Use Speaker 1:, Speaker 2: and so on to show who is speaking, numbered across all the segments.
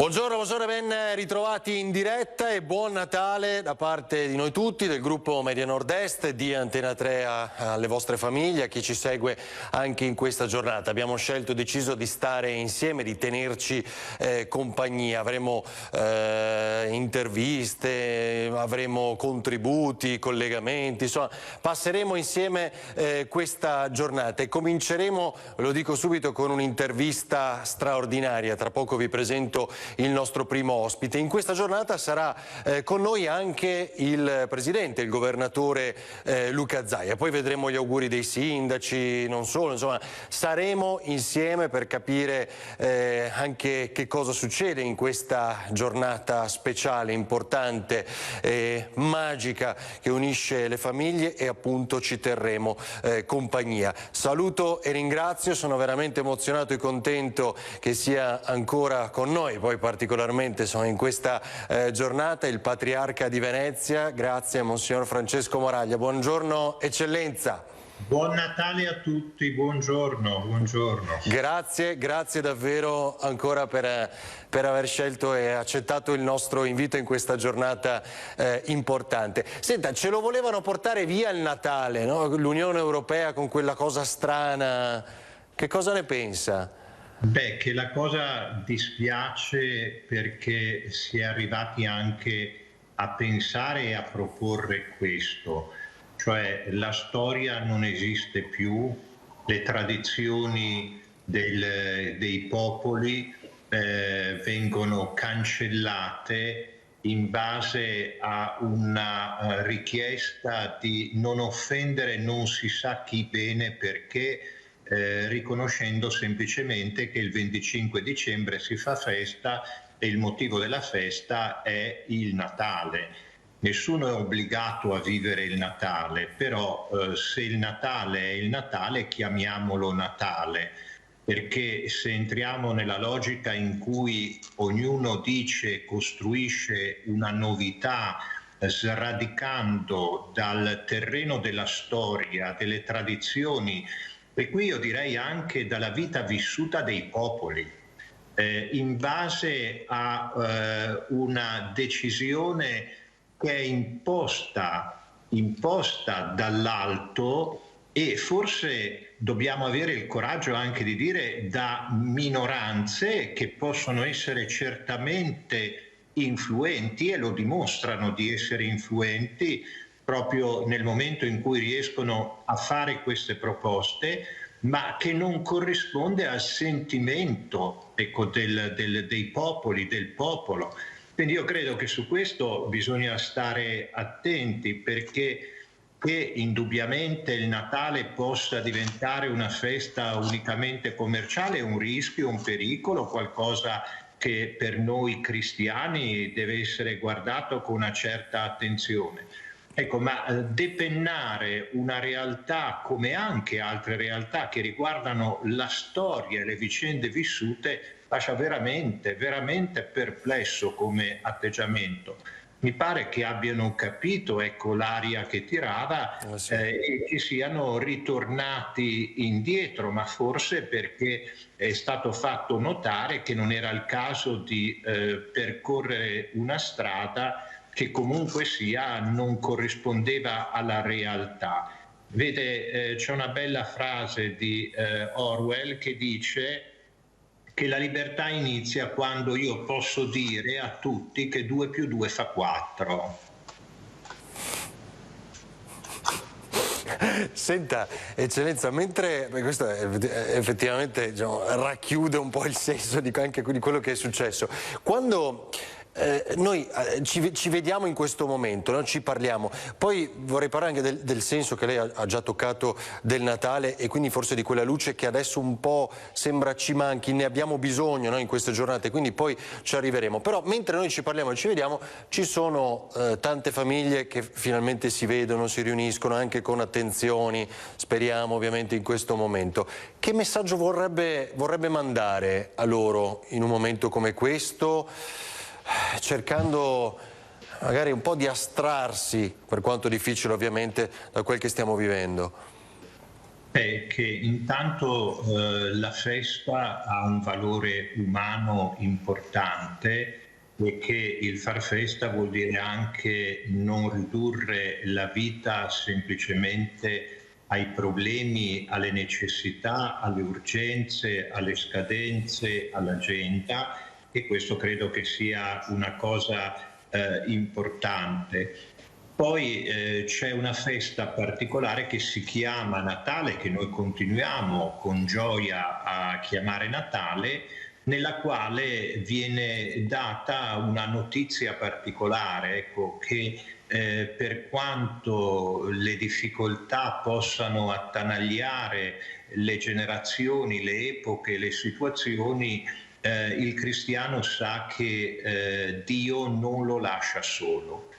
Speaker 1: Buongiorno, buongiorno, ben ritrovati in diretta e buon Natale da parte di noi tutti, del gruppo Media Nord-Est, di Antena 3 alle vostre famiglie, a chi ci segue anche in questa giornata. Abbiamo scelto e deciso di stare insieme, di tenerci compagnia. Avremo interviste, avremo contributi, collegamenti, insomma passeremo insieme questa giornata e cominceremo, lo dico subito, con un'intervista straordinaria. Tra poco vi presento il nostro primo ospite. In questa giornata sarà con noi anche il presidente, il governatore Luca Zaia. Poi vedremo gli auguri dei sindaci, non solo, insomma saremo insieme per capire anche che cosa succede in questa giornata speciale, importante, magica, che unisce le famiglie e appunto ci terremo compagnia. Saluto e ringrazio, sono veramente emozionato e contento che sia ancora con noi, poi particolarmente sono in questa giornata, il Patriarca di Venezia. Grazie Monsignor Francesco Moraglia. Buongiorno Eccellenza.
Speaker 2: Buon Natale a tutti, buongiorno, buongiorno.
Speaker 1: Grazie davvero ancora per aver scelto e accettato il nostro invito in questa giornata importante. Senta, ce lo volevano portare via il Natale, no? L'Unione Europea con quella cosa strana, che cosa ne pensa?
Speaker 2: Beh, che la cosa dispiace perché si è arrivati anche a pensare e a proporre questo, cioè la storia non esiste più, le tradizioni dei popoli vengono cancellate in base a una richiesta di non offendere non si sa chi bene perché, riconoscendo semplicemente che il 25 dicembre si fa festa e il motivo della festa è il Natale. Nessuno è obbligato a vivere il Natale, però se il Natale è il Natale, chiamiamolo Natale, perché se entriamo nella logica in cui ognuno dice, costruisce una novità, sradicando dal terreno della storia, delle tradizioni, e qui io direi anche dalla vita vissuta dei popoli, in base a una decisione che è imposta dall'alto, e forse dobbiamo avere il coraggio anche di dire da minoranze che possono essere certamente influenti e lo dimostrano di essere influenti proprio nel momento in cui riescono a fare queste proposte, ma che non corrisponde al sentimento, ecco, dei popoli, del popolo. Quindi io credo che su questo bisogna stare attenti, perché che indubbiamente il Natale possa diventare una festa unicamente commerciale è un rischio, un pericolo, qualcosa che per noi cristiani deve essere guardato con una certa attenzione. Ecco, ma depennare una realtà come anche altre realtà che riguardano la storia e le vicende vissute lascia veramente, veramente perplesso come atteggiamento. Mi pare che abbiano capito, ecco, l'aria che tirava e che siano ritornati indietro, ma forse perché è stato fatto notare che non era il caso di percorrere una strada che comunque sia non corrispondeva alla realtà. Vede, c'è una bella frase di Orwell che dice che la libertà inizia quando io posso dire a tutti che 2 più 2 fa 4.
Speaker 1: Senta, Eccellenza, mentre questo effettivamente, diciamo, racchiude un po' il senso anche di quello che è successo, quando noi ci vediamo in questo momento, no? Ci parliamo, poi vorrei parlare anche del senso che lei ha già toccato del Natale e quindi forse di quella luce che adesso un po' sembra ci manchi, ne abbiamo bisogno, no? In queste giornate, quindi poi ci arriveremo. Però mentre noi ci parliamo e ci vediamo ci sono tante famiglie che finalmente si vedono, si riuniscono anche con attenzioni, speriamo ovviamente in questo momento. Che messaggio vorrebbe mandare a loro in un momento come questo, cercando magari un po' di astrarsi, per quanto difficile ovviamente, da quel che stiamo vivendo?
Speaker 2: È che intanto la festa ha un valore umano importante e che il far festa vuol dire anche non ridurre la vita semplicemente ai problemi, alle necessità, alle urgenze, alle scadenze, all'agenda, e questo credo che sia una cosa importante. Poi c'è una festa particolare che si chiama Natale, che noi continuiamo con gioia a chiamare Natale, nella quale viene data una notizia particolare, ecco, che per quanto le difficoltà possano attanagliare le generazioni, le epoche, le situazioni, il cristiano sa che Dio non lo lascia solo,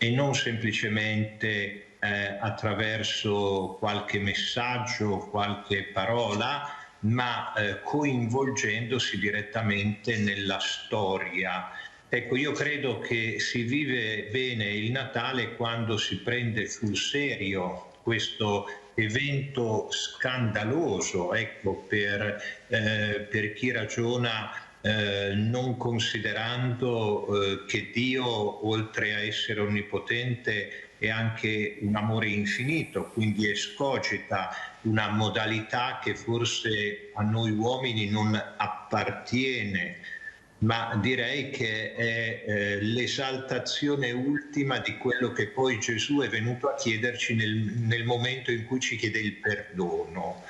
Speaker 2: e non semplicemente attraverso qualche messaggio, qualche parola, ma coinvolgendosi direttamente nella storia. Ecco, io credo che si vive bene il Natale quando si prende sul serio questo evento scandaloso, ecco, per chi ragiona non considerando che Dio, oltre a essere onnipotente, è anche un amore infinito, quindi escogita una modalità che forse a noi uomini non appartiene, ma direi che è l'esaltazione ultima di quello che poi Gesù è venuto a chiederci nel momento in cui ci chiede il perdono.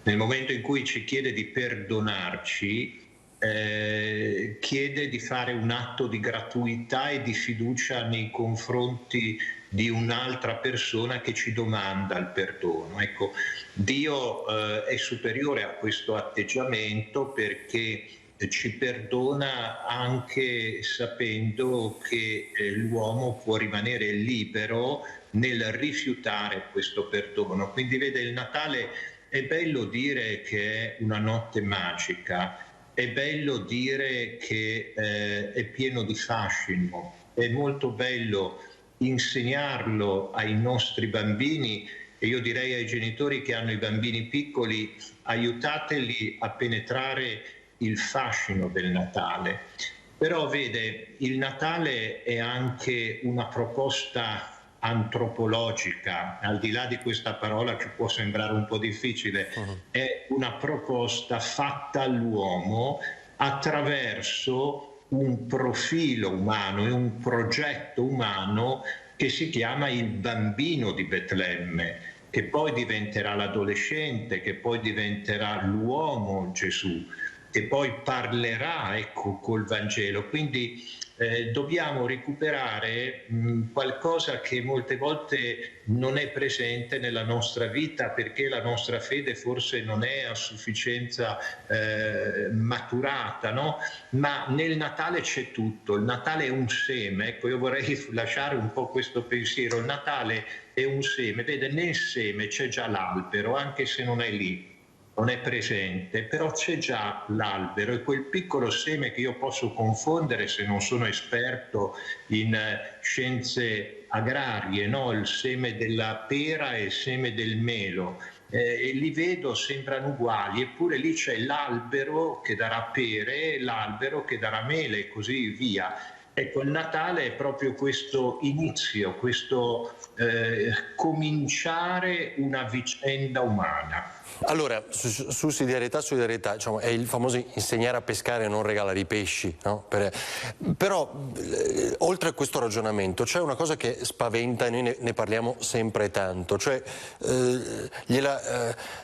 Speaker 2: Nel momento in cui ci chiede di perdonarci, chiede di fare un atto di gratuità e di fiducia nei confronti di un'altra persona che ci domanda il perdono. Ecco, Dio è superiore a questo atteggiamento, perché ci perdona anche sapendo che l'uomo può rimanere libero nel rifiutare questo perdono. Quindi vede, il Natale è bello dire che è una notte magica, è bello dire che è pieno di fascino, è molto bello insegnarlo ai nostri bambini, e io direi ai genitori che hanno i bambini piccoli: aiutateli a penetrare il fascino del Natale. Però vede, il Natale è anche una proposta antropologica, al di là di questa parola ci può sembrare un po' difficile, è una proposta fatta all'uomo attraverso un profilo umano e un progetto umano che si chiama il bambino di Betlemme, che poi diventerà l'adolescente, che poi diventerà l'uomo Gesù, che poi parlerà, ecco, col Vangelo. Quindi dobbiamo recuperare qualcosa che molte volte non è presente nella nostra vita, perché la nostra fede forse non è a sufficienza maturata, no? Ma nel Natale c'è tutto. Il Natale è un seme, ecco, io vorrei lasciare un po' questo pensiero. Il Natale è un seme, vede, nel seme c'è già l'albero, anche se non è lì, non è presente, però c'è già l'albero, e quel piccolo seme che io posso confondere, se non sono esperto in scienze agrarie, no? Il seme della pera e il seme del melo, e li vedo, sembrano uguali, eppure lì c'è l'albero che darà pere, l'albero che darà mele, e così via. Ecco, il Natale è proprio questo inizio, questo cominciare una vicenda umana.
Speaker 1: Allora, sussidiarietà, solidarietà, diciamo, è il famoso insegnare a pescare e non regalare i pesci, no? Però, oltre a questo ragionamento, c'è una cosa che spaventa, e noi ne parliamo sempre tanto, cioè,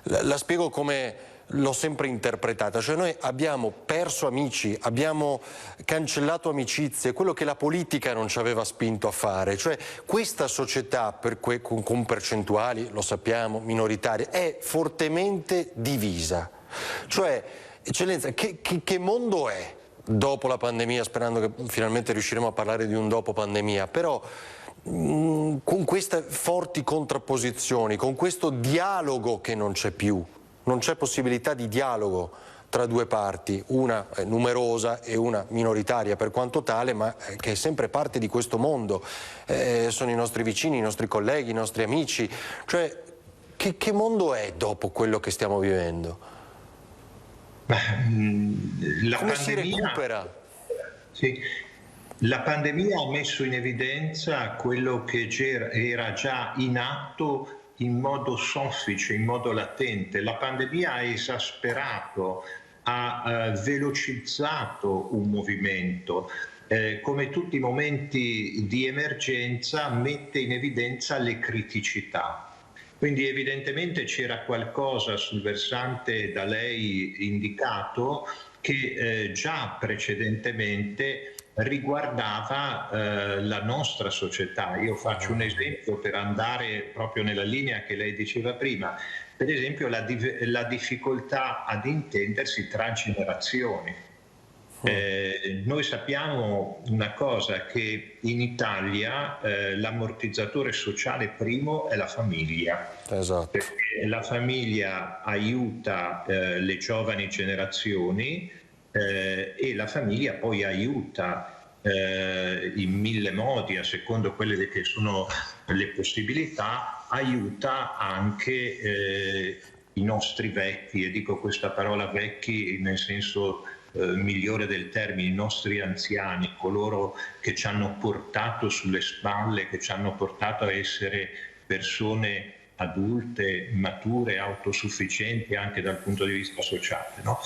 Speaker 1: la spiego come l'ho sempre interpretata, cioè noi abbiamo perso amici, abbiamo cancellato amicizie, quello che la politica non ci aveva spinto a fare, cioè questa società con percentuali, lo sappiamo, minoritarie, è fortemente divisa. Cioè, eccellenza, che mondo è dopo la pandemia, sperando che finalmente riusciremo a parlare di un dopo pandemia, però con queste forti contrapposizioni, con questo dialogo che non c'è più, non c'è possibilità di dialogo tra due parti, una numerosa e una minoritaria per quanto tale, ma che è sempre parte di questo mondo, sono i nostri vicini, i nostri colleghi, i nostri amici, cioè che mondo è dopo quello che stiamo vivendo?
Speaker 2: La
Speaker 1: Come
Speaker 2: pandemia,
Speaker 1: si recupera?
Speaker 2: sì, la pandemia ha messo in evidenza quello che era già in atto in modo soffice, in modo latente. La pandemia ha esasperato, ha velocizzato un movimento. Come tutti i momenti di emergenza, mette in evidenza le criticità. Quindi evidentemente c'era qualcosa sul versante da lei indicato che già precedentemente riguardava la nostra società. Io faccio un esempio per andare proprio nella linea che lei diceva prima, per esempio la difficoltà ad intendersi tra generazioni. Noi sappiamo una cosa, che in Italia l'ammortizzatore sociale primo è la famiglia.
Speaker 1: Esatto.
Speaker 2: Perché la famiglia aiuta le giovani generazioni e la famiglia poi aiuta in mille modi, a secondo quelle che sono le possibilità, aiuta anche i nostri vecchi, e dico questa parola vecchi nel senso migliore del termine, i nostri anziani, coloro che ci hanno portato sulle spalle, che ci hanno portato a essere persone adulte, mature, autosufficienti anche dal punto di vista sociale, no?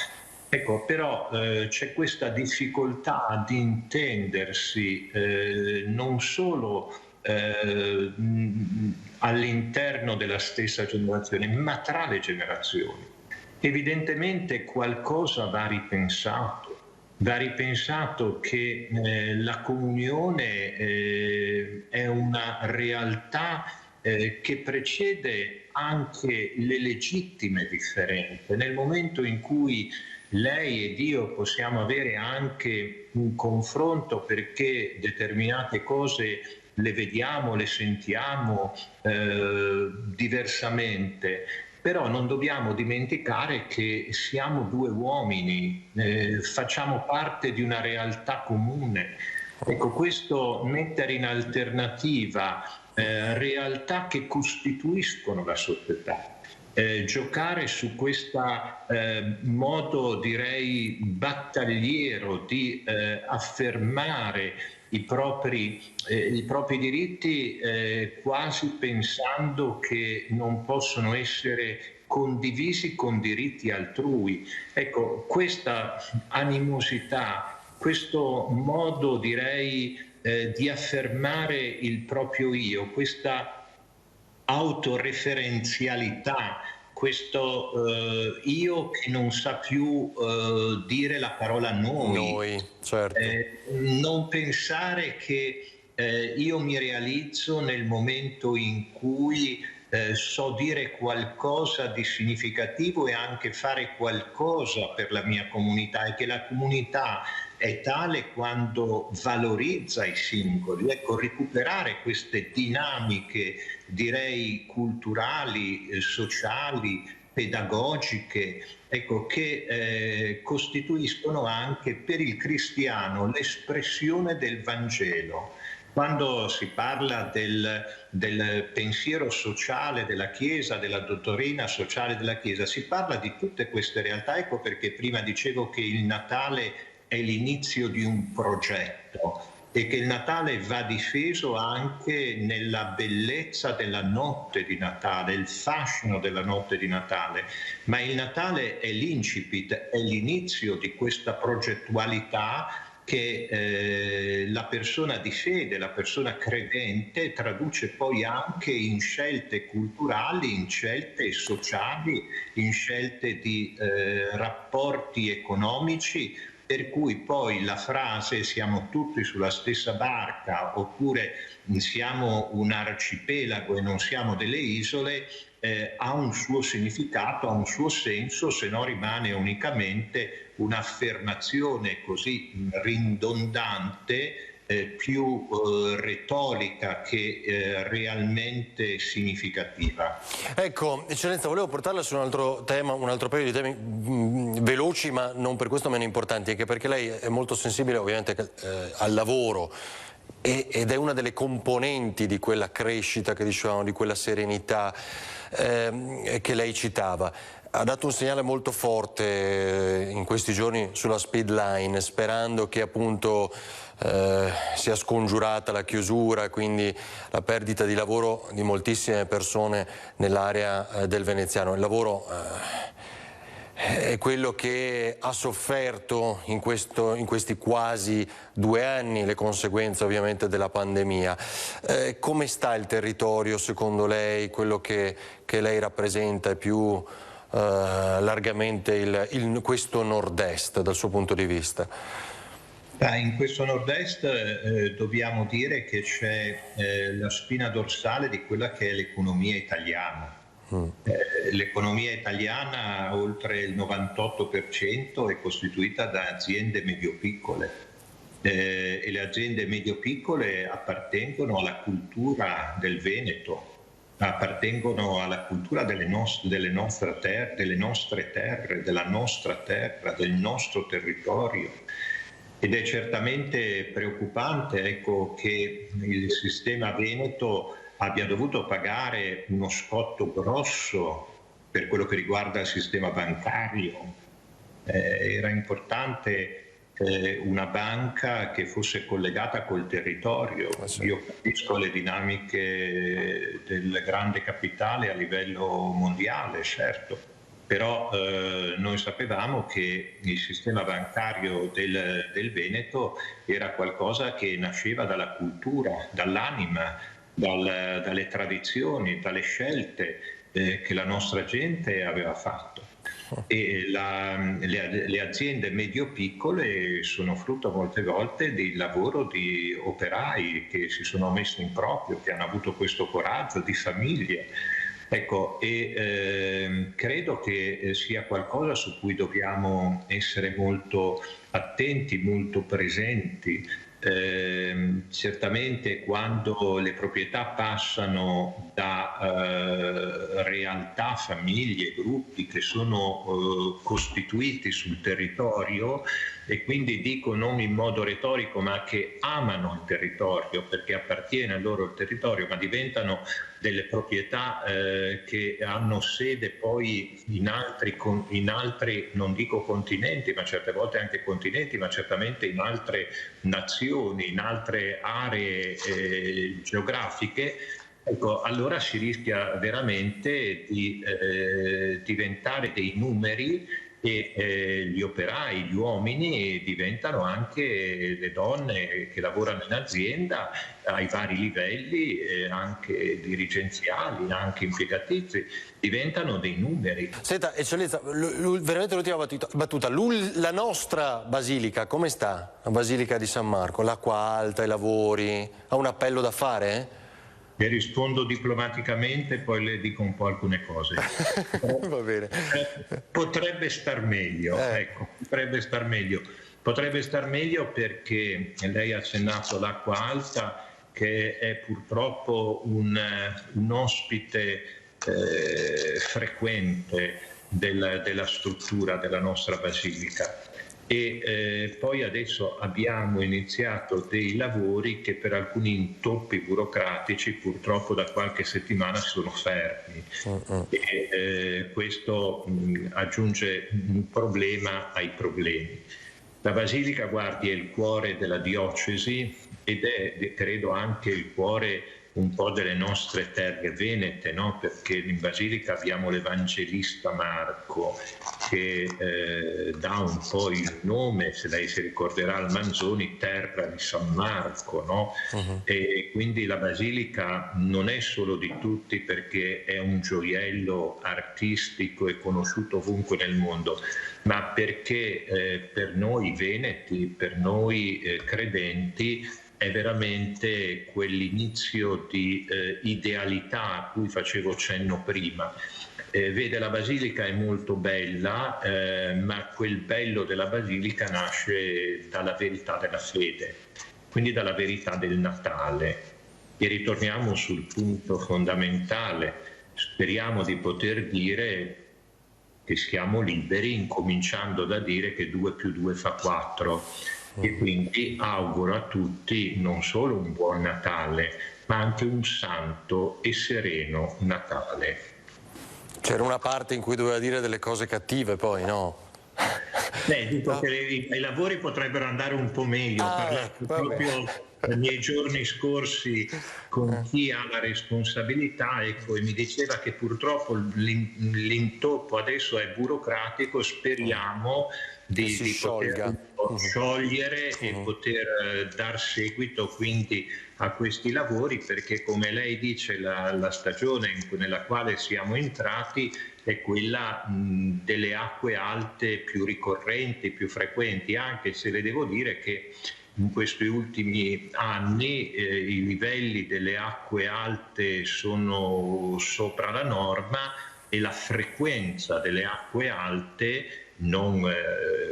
Speaker 2: Ecco, però c'è questa difficoltà ad intendersi non solo all'interno della stessa generazione, ma tra le generazioni. Evidentemente qualcosa va ripensato che la comunione è una realtà che precede anche le legittime differenze. Nel momento in cui lei ed io possiamo avere anche un confronto perché determinate cose le vediamo, le sentiamo diversamente, però non dobbiamo dimenticare che siamo due uomini, facciamo parte di una realtà comune. Ecco, questo mettere in alternativa realtà che costituiscono la società, giocare su questo modo, direi, battagliero di affermare i propri diritti, quasi pensando che non possono essere condivisi con diritti altrui. Ecco, questa animosità, questo modo, direi, di affermare il proprio io, questa autoreferenzialità, questo io che non sa più dire la parola noi,
Speaker 1: certo.
Speaker 2: non pensare che io mi realizzo nel momento in cui so dire qualcosa di significativo e anche fare qualcosa per la mia comunità, e che la comunità è tale quando valorizza i singoli. Ecco, recuperare queste dinamiche, direi, culturali, sociali, pedagogiche, ecco, che costituiscono anche per il cristiano l'espressione del Vangelo. Quando si parla del pensiero sociale della Chiesa, della dottrina sociale della Chiesa, si parla di tutte queste realtà. Ecco perché prima dicevo che il Natale è l'inizio di un progetto e che il Natale va difeso anche nella bellezza della notte di Natale, il fascino della notte di Natale. Ma il Natale è l'incipit, è l'inizio di questa progettualità che la persona di fede, la persona credente, traduce poi anche in scelte culturali, in scelte sociali, in scelte di rapporti economici, per cui poi la frase "siamo tutti sulla stessa barca" oppure "siamo un arcipelago e non siamo delle isole" ha un suo significato, ha un suo senso, se no rimane unicamente un'affermazione così ridondante, più retorica che realmente significativa.
Speaker 1: Ecco, eccellenza, volevo portarla su un altro tema, un altro paio di temi veloci, ma non per questo meno importanti, anche perché lei è molto sensibile ovviamente al lavoro ed è una delle componenti di quella crescita che dicevamo, di quella serenità che lei citava. Ha dato un segnale molto forte in questi giorni sulla speed line, sperando che appunto sia scongiurata la chiusura, quindi la perdita di lavoro di moltissime persone nell'area del veneziano. Il lavoro è quello che ha sofferto in questi quasi 2 anni le conseguenze ovviamente della pandemia. Come sta il territorio secondo lei, quello che lei rappresenta, è più largamente questo nord-est dal suo punto di vista?
Speaker 2: In questo nord-est dobbiamo dire che c'è la spina dorsale di quella che è l'economia italiana. L'economia italiana, oltre il 98%, è costituita da aziende medio-piccole e le aziende medio-piccole appartengono alla cultura del Veneto, appartengono alla cultura delle nostre terre, della nostra terra, del nostro territorio. Ed è certamente preoccupante, ecco, che il sistema veneto abbia dovuto pagare uno scotto grosso per quello che riguarda il sistema bancario. Era importante una banca che fosse collegata col territorio. Io capisco le dinamiche del grande capitale a livello mondiale, certo. Però noi sapevamo che il sistema bancario del Veneto era qualcosa che nasceva dalla cultura, dall'anima, dalle tradizioni, dalle scelte che la nostra gente aveva fatto. E le aziende medio-piccole sono frutto molte volte del lavoro di operai che si sono messi in proprio, che hanno avuto questo coraggio, di famiglie. Ecco, credo che sia qualcosa su cui dobbiamo essere molto attenti, molto presenti. Certamente quando le proprietà passano da realtà, famiglie, gruppi che sono costituiti sul territorio, e quindi dico non in modo retorico ma che amano il territorio perché appartiene a loro il territorio, ma diventano delle proprietà che hanno sede poi in altri, non dico continenti, ma certe volte anche continenti, ma certamente in altre nazioni, in altre aree geografiche. Ecco, allora si rischia veramente di diventare dei numeri e gli operai, gli uomini diventano anche le donne che lavorano in azienda ai vari livelli, anche dirigenziali, anche impiegatizi, diventano dei numeri.
Speaker 1: Senta, eccellenza, veramente l'ultima battuta, la nostra basilica come sta? La basilica di San Marco, l'acqua alta, i lavori, ha un appello da fare?
Speaker 2: Le rispondo diplomaticamente, poi le dico un po' alcune cose.
Speaker 1: Va bene.
Speaker 2: Potrebbe star meglio, ecco, potrebbe star meglio. Potrebbe star meglio perché lei ha accennato l'acqua alta, che è purtroppo un ospite frequente della struttura della nostra basilica. E poi adesso abbiamo iniziato dei lavori che per alcuni intoppi burocratici purtroppo da qualche settimana sono fermi e questo aggiunge un problema ai problemi. La Basilica, guardi, è il cuore della diocesi ed è, credo, anche il cuore un po' delle nostre terre venete, no? Perché in Basilica abbiamo l'Evangelista Marco che dà un po' il nome, se lei si ricorderà, al Manzoni, terra di San Marco, no? E quindi la Basilica non è solo di tutti perché è un gioiello artistico e conosciuto ovunque nel mondo, ma perché per noi veneti, per noi credenti, è veramente quell'inizio di idealità a cui facevo cenno prima. Vede, la Basilica è molto bella, ma quel bello della Basilica nasce dalla verità della fede, quindi dalla verità del Natale. E ritorniamo sul punto fondamentale. Speriamo di poter dire che siamo liberi, incominciando da dire che 2 più 2 fa 4. E quindi auguro a tutti non solo un buon Natale, ma anche un santo e sereno Natale.
Speaker 1: C'era una parte in cui doveva dire delle cose cattive poi, no?
Speaker 2: Dico
Speaker 1: No.
Speaker 2: che i lavori potrebbero andare un po' meglio. Ho parlato proprio nei miei giorni scorsi con chi ha la responsabilità, ecco, e mi diceva che purtroppo l'intoppo adesso è burocratico. Speriamo di
Speaker 1: sciolga.
Speaker 2: poter sciogliere e poter dar seguito quindi a questi lavori, perché come lei dice la stagione nella quale siamo entrati è quella delle acque alte più ricorrenti, più frequenti, anche se le devo dire che in questi ultimi anni i livelli delle acque alte sono sopra la norma e la frequenza delle acque alte, non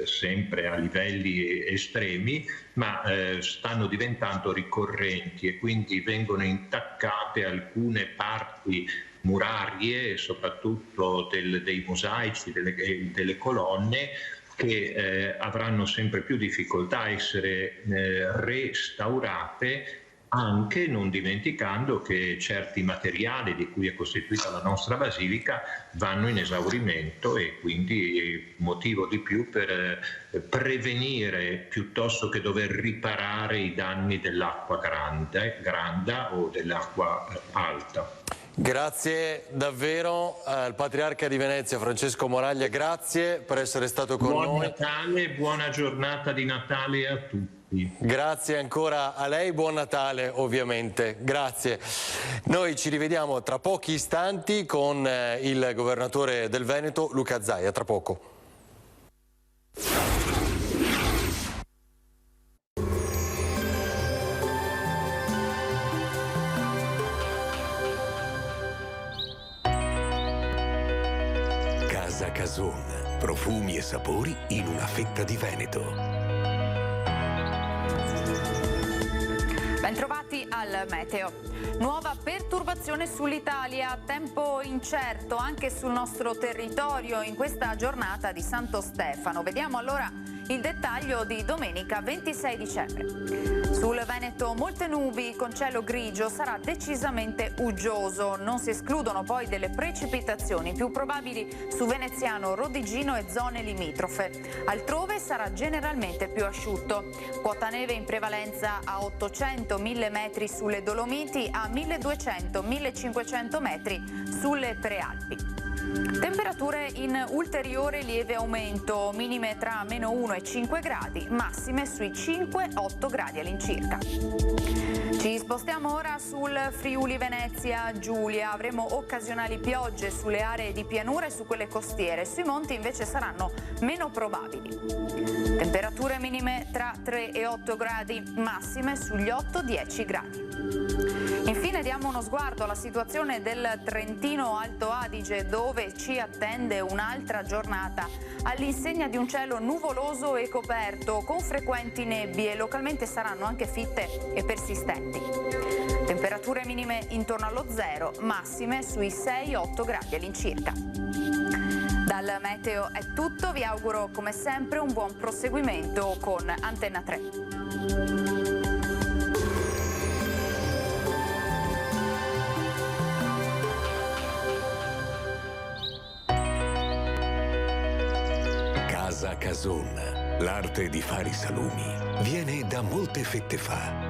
Speaker 2: sempre a livelli estremi, ma stanno diventando ricorrenti e quindi vengono intaccate alcune parti murarie, soprattutto dei mosaici, delle colonne, che avranno sempre più difficoltà a essere restaurate, anche non dimenticando che certi materiali di cui è costituita la nostra basilica vanno in esaurimento, e quindi motivo di più per prevenire piuttosto che dover riparare i danni dell'acqua granda o dell'acqua alta.
Speaker 1: Grazie davvero al Patriarca di Venezia Francesco Moraglia, grazie per essere stato con
Speaker 2: Buon
Speaker 1: noi.
Speaker 2: Natale, buona giornata di Natale a tutti.
Speaker 1: Grazie ancora a lei, buon Natale ovviamente, grazie. Noi ci rivediamo tra pochi istanti con il governatore del Veneto Luca Zaia, tra poco.
Speaker 3: Casa Cason, profumi e sapori in una fetta di Veneto.
Speaker 4: Bentrovati al meteo. Nuova perturbazione sull'Italia, tempo incerto anche sul nostro territorio in questa giornata di Santo Stefano. Vediamo allora il dettaglio di domenica 26 dicembre. Sul Veneto molte nubi con cielo grigio, sarà decisamente uggioso. Non si escludono poi delle precipitazioni più probabili su Veneziano, Rodigino e zone limitrofe. Altrove sarà generalmente più asciutto. Quota neve in prevalenza a 800-1000 metri sulle Dolomiti, a 1200-1500 metri sulle Prealpi. Temperature in ulteriore lieve aumento, minime tra -1 e 5 gradi, massime sui 5-8 gradi all'incirca. Ci spostiamo ora sul Friuli Venezia Giulia, avremo occasionali piogge sulle aree di pianura e su quelle costiere, sui monti invece saranno meno probabili. Temperature minime tra 3 e 8 gradi, massime sugli 8-10 gradi. Infine diamo uno sguardo alla situazione del Trentino Alto Adige, dove ci attende un'altra giornata all'insegna di un cielo nuvoloso e coperto, con frequenti nebbie, localmente saranno anche fitte e persistenti. Temperature minime intorno allo zero, massime sui 6-8 gradi all'incirca. Dal meteo è tutto, vi auguro come sempre un buon proseguimento con Antenna 3.
Speaker 3: Casa Cason, l'arte di fare i salumi, viene da molte fette fa.